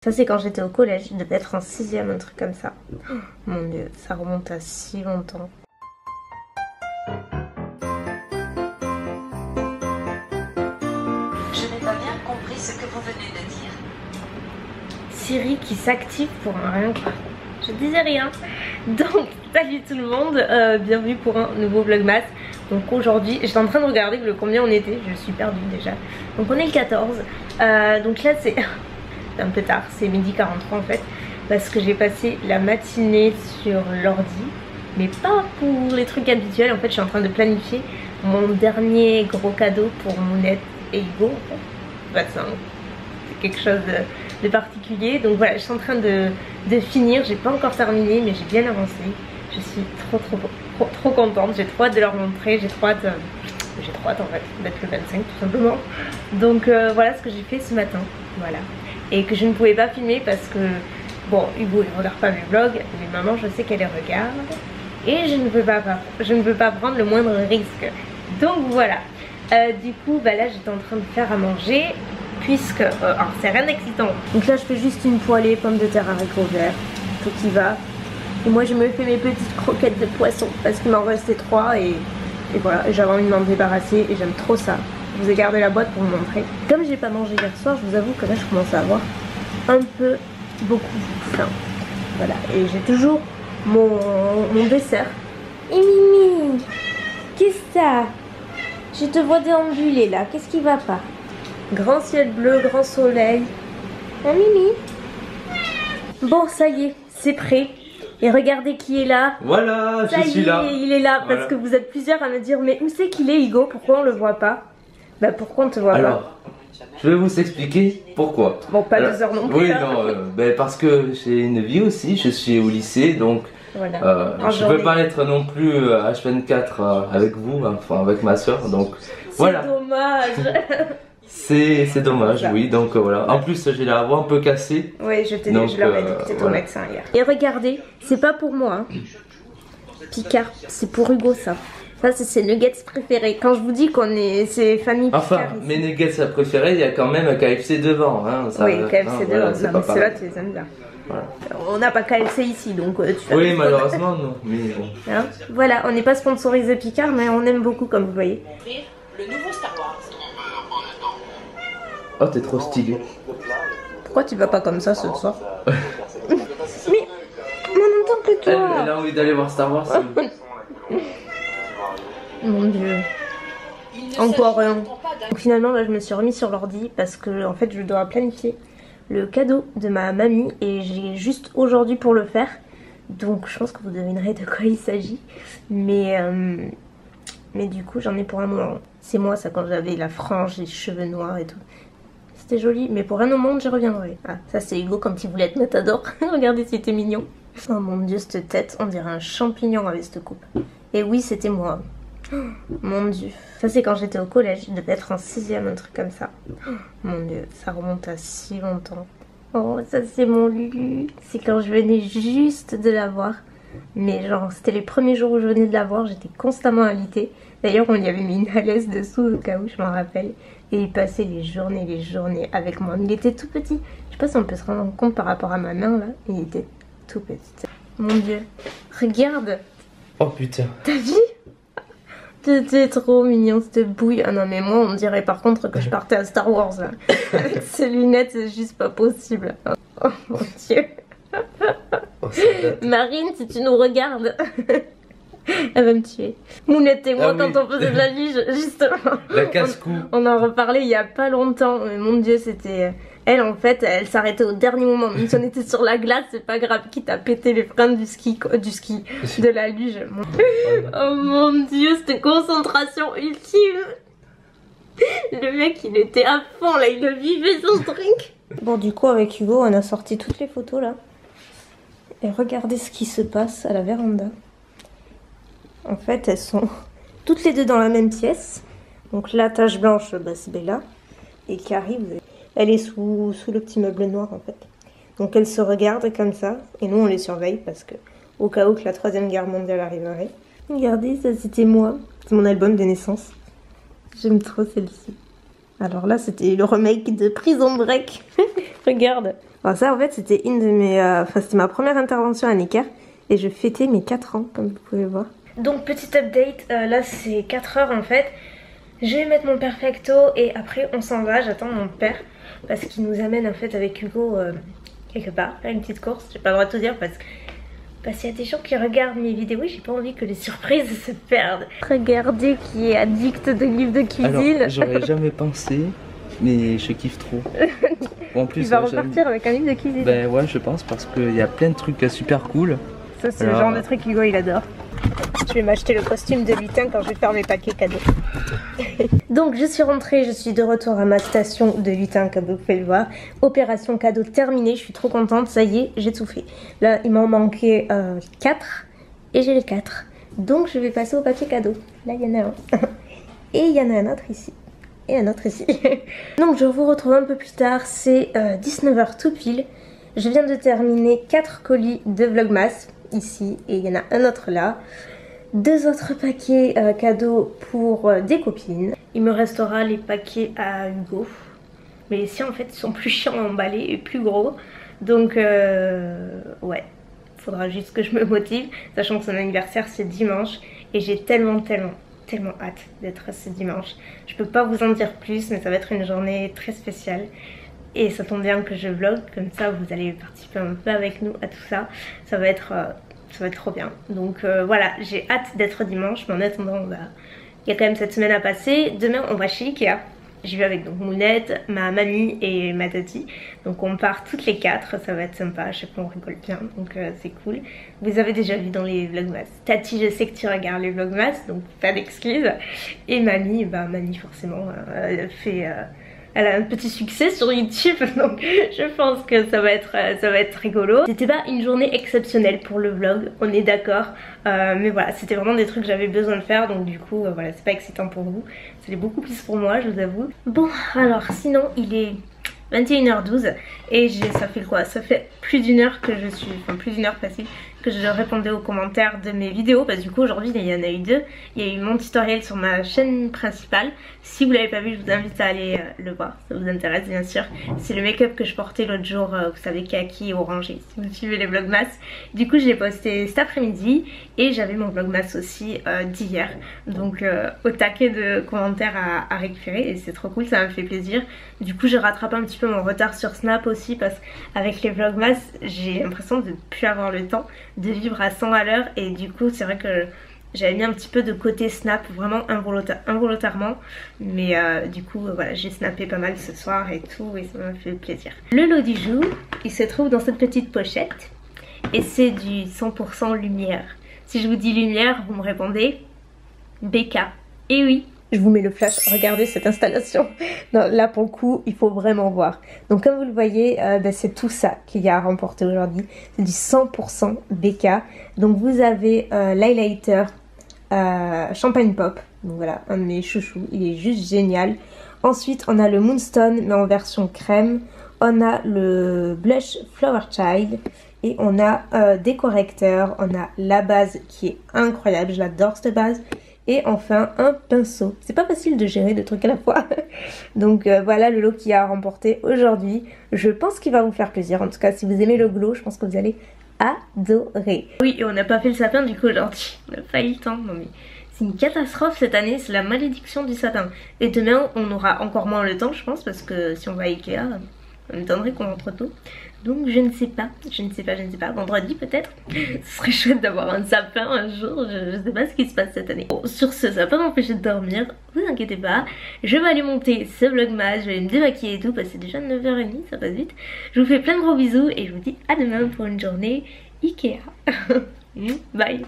Ça c'est quand j'étais au collège, je devais être en 6ème, un truc comme ça. Oh, mon dieu, ça remonte à si longtemps. Je n'ai pas bien compris ce que vous venez de dire. Siri qui s'active pour un rien quoi. Je disais rien. Donc salut tout le monde, bienvenue pour un nouveau vlogmas. Donc aujourd'hui, j'étais en train de regarder le combien on était, je suis perdue déjà. Donc on est le 14. Donc là c'est un peu tard, c'est 12h43 en fait. Parce que j'ai passé la matinée sur l'ordi. Mais pas pour les trucs habituels, en fait je suis en train de planifier mon dernier gros cadeau pour Mounette et Hugo en fait. Bah, c'est quelque chose de particulier. Donc voilà, je suis en train de finir, j'ai pas encore terminé mais j'ai bien avancé. Je suis trop contente, j'ai trop hâte de leur montrer, j'ai trop hâte en fait d'être le 25 tout simplement. Donc voilà ce que j'ai fait ce matin, voilà. Et que je ne pouvais pas filmer parce que bon, Hugo il regarde pas mes vlogs, mais maman je sais qu'elle les regarde. Et je ne veux pas prendre le moindre risque. Donc voilà. Du coup bah là j'étais en train de faire à manger. Puisque, alors c'est rien d'excitant. Donc là je fais juste une poêlée, pommes de terre, haricots verts, tout qui va. Et moi je me fais mes petites croquettes de poisson parce qu'il m'en restait 3 et voilà, j'avais envie de m'en débarrasser et j'aime trop ça. Je vous ai gardé la boîte pour vous montrer. Comme j'ai pas mangé hier soir, je vous avoue que là je commence à avoir un peu beaucoup faim. Voilà, et j'ai toujours mon dessert. Et Mimi, qu'est-ce que ça? Je te vois déambuler là, qu'est-ce qui va pas? Grand ciel bleu, grand soleil. Ah Mimi. Bon ça y est, c'est prêt. Et regardez qui est là. Voilà, ça je suis là. Il est là voilà. Parce que vous êtes plusieurs à me dire mais où c'est qu'il est Hugo? Pourquoi on le voit pas? Bah pourquoi on te voit Alors, je vais vous expliquer pourquoi. Bon pas 2 heures non plus. Oui, là. non, parce que j'ai une vie aussi, je suis au lycée donc voilà. je peux pas être non plus H24 avec vous, enfin avec ma soeur donc voilà. C'est dommage. C'est dommage, oui, donc voilà. En plus, j'ai la voix un peu cassée. Oui, je leur ai dit que t'étais au médecin hier. Et regardez, c'est pas pour moi. Hein. Picard, c'est pour Hugo ça. Ça, c'est ses nuggets préférés. Quand je vous dis qu'on est, c'est famille Picard. Enfin, ici. mes nuggets préférés, il y a quand même un KFC devant. Hein, ça, oui, KFC devant, voilà, mais ceux-là, tu les aimes bien. Voilà. On n'a pas KFC ici, donc tu fais. Oui, malheureusement, non. Mais bon. Hein, voilà, on n'est pas sponsorisé Picard, mais on aime beaucoup, comme vous voyez. Le nouveau Star Wars. Oh, t'es trop stylé. Pourquoi tu vas pas comme ça ce soir? Mais, en même temps que toi. Elle a envie d'aller voir Star Wars. Mon dieu. Encore un. Donc finalement, là, je me suis remis sur l'ordi parce que en fait, je dois planifier le cadeau de ma mamie et j'ai juste aujourd'hui pour le faire. Donc je pense que vous devinerez de quoi il s'agit. Mais du coup, j'en ai pour un moment. C'est moi ça quand j'avais la frange, les cheveux noirs et tout. C'était joli, mais pour rien au monde, j'y reviendrai. Ah, ça c'est Hugo quand il voulait être matador. Regardez, c'était mignon. Oh mon dieu, cette tête, on dirait un champignon avec cette coupe. Et oui, c'était moi. Oh, mon dieu. Ça c'est quand j'étais au collège, je devais être en 6ème, un truc comme ça. Oh, mon dieu, ça remonte à si longtemps. Oh, ça c'est mon Lulu. C'est quand je venais juste de l'avoir. Mais genre, c'était les premiers jours où je venais de l'avoir, j'étais constamment alitée. D'ailleurs, on y avait mis une alaise dessous au cas où, je m'en rappelle. Et il passait les journées avec moi. Il était tout petit. Je sais pas si on peut se rendre compte par rapport à ma main là. Il était tout petit. Mon dieu. Regarde. Oh putain. T'as vu? T'étais trop mignon cette bouille. Ah non mais moi on dirait par contre que je partais à Star Wars là. Avec ces lunettes c'est juste pas possible. Oh mon dieu. Oh, Marine si tu nous regardes. Elle va me tuer. Mounette et moi quand on faisait de la luge justement. La casse-cou. On en reparlait il y a pas longtemps. Mais mon dieu c'était... Elle en fait elle s'arrêtait au dernier moment. Même si on était sur la glace c'est pas grave. Quitte à péter les freins du ski de la luge. Oh mon dieu c'était concentration ultime. Le mec il était à fond là. Il vivait son truc. Bon du coup avec Hugo on a sorti toutes les photos là. Et regardez ce qui se passe à la véranda. En fait, elles sont toutes les deux dans la même pièce. Donc la tache blanche, bah, c'est Bella. Et Carrie, elle est sous le petit meuble noir en fait. Donc elles se regardent comme ça. Et nous, on les surveille parce que au cas où que la 3e guerre mondiale arriverait. Regardez, ça c'était moi. C'est mon album de naissance. J'aime trop celle-ci. Alors là, c'était le remake de Prison Break. Regarde. Alors ça en fait c'était une de mes... Enfin c'était ma première intervention à Necker. Et je fêtais mes 4 ans comme vous pouvez voir. Donc petit update, là c'est 4 heures en fait. Je vais mettre mon perfecto et après on s'en va, j'attends mon père. Parce qu'il nous amène en fait avec Hugo quelque part, à une petite course. J'ai pas le droit de tout dire parce qu'il y a des gens qui regardent mes vidéos, j'ai pas envie que les surprises se perdent. Regardez qui est addict de livres de cuisine. Alors j'aurais jamais pensé, mais je kiffe trop. En plus, il va repartir avec un livre de cuisine. Ben ouais, je pense parce qu'il y a plein de trucs super cool. Ça c'est le genre de truc Hugo il adore. Je vais m'acheter le costume de lutin quand je vais faire mes paquets cadeaux. Donc je suis rentrée, je suis de retour à ma station de lutin comme vous pouvez le voir. Opération cadeau terminée, je suis trop contente, ça y est, j'ai tout fait. Là il m'en manquait 4 et j'ai les 4. Donc je vais passer au papier cadeau. Là il y en a un. Et il y en a un autre ici. Et un autre ici. Donc je vous retrouve un peu plus tard, c'est 19h tout pile. Je viens de terminer 4 colis de Vlogmas ici et il y en a un autre là. 2 autres paquets cadeaux pour des copines. Il me restera les paquets à Hugo. Mais les siens en fait ils sont plus chiants à emballer et plus gros. Donc ouais, faudra juste que je me motive. Sachant que son anniversaire c'est dimanche. Et j'ai tellement hâte d'être ce dimanche. Je peux pas vous en dire plus mais ça va être une journée très spéciale. Et ça tombe bien que je vlog, comme ça vous allez participer un peu avec nous à tout ça. Ça va être trop bien. Donc voilà, j'ai hâte d'être dimanche, mais en attendant, il y a quand même cette semaine à passer. Demain, on va chez Ikea. J'y vais avec donc Mounette, ma mamie et ma tati. Donc on part toutes les 4, ça va être sympa, à chaque fois on rigole bien, donc c'est cool. Vous avez déjà vu dans les vlogmas. Tati, je sais que tu regardes les vlogmas, donc pas d'excuses. Et mamie, mamie forcément, elle a un petit succès sur YouTube, donc je pense que ça va être rigolo. C'était pas une journée exceptionnelle pour le vlog, on est d'accord. Mais voilà, c'était vraiment des trucs que j'avais besoin de faire, donc du coup, voilà, c'est pas excitant pour vous. C'était beaucoup plus pour moi, je vous avoue. Bon, alors sinon, il est 21h12 et ça fait quoi? Ça fait plus d'une heure que je suis, enfin plus d'une heure passée que je répondais aux commentaires de mes vidéos parce que du coup aujourd'hui il y en a eu 2. Il y a eu mon tutoriel sur ma chaîne principale. Si vous l'avez pas vu, je vous invite à aller le voir, ça vous intéresse bien sûr. C'est le make-up que je portais l'autre jour, vous savez, kaki et orangé, si vous suivez les vlogmas. Du coup je l'ai posté cet après-midi et j'avais mon vlogmas aussi d'hier. Donc au taquet de commentaires à récupérer et c'est trop cool, ça me fait plaisir. Du coup je rattrape un petit peu mon retard sur Snap aussi parce qu'avec les vlogmas j'ai l'impression de ne plus avoir le temps de vivre à 100 à l'heure et du coup c'est vrai que j'avais mis un petit peu de côté Snap vraiment involontairement, mais du coup voilà, j'ai snappé pas mal ce soir et tout et ça m'a fait plaisir. Le lot du jour il se trouve dans cette petite pochette et c'est du 100% lumière. Si je vous dis lumière vous me répondez BK. Et oui, je vous mets le flash, regardez cette installation. Non, là pour le coup il faut vraiment voir. Donc comme vous le voyez, c'est tout ça qu'il y a à remporter aujourd'hui. C'est du 100% BK. Donc vous avez l'highlighter Champagne Pop. Donc voilà, un de mes chouchous, il est juste génial. Ensuite on a le Moonstone mais en version crème. On a le blush Flower Child. Et on a des correcteurs, on a la base qui est incroyable, je l'adore cette base. Et enfin un pinceau. C'est pas facile de gérer deux trucs à la fois. Donc voilà le lot qu'il y a à remporter aujourd'hui. Je pense qu'il va vous faire plaisir. En tout cas si vous aimez le glow, je pense que vous allez adorer. Oui, et on n'a pas fait le sapin du coup aujourd'hui. On n'a pas eu le temps. Non mais c'est une catastrophe cette année, c'est la malédiction du sapin. Et demain on aura encore moins le temps je pense parce que si on va à Ikea, ça m'étonnerait qu'on rentre tôt. Donc je ne sais pas, vendredi peut-être. Ce serait chouette d'avoir un sapin un jour, je ne sais pas ce qui se passe cette année. Bon, sur ce, ça va pas m'empêcher de dormir, vous inquiétez pas. Je vais aller monter ce vlogmas, je vais me démaquiller et tout, parce que c'est déjà 9h30, ça passe vite. Je vous fais plein de gros bisous et je vous dis à demain pour une journée Ikea. Bye.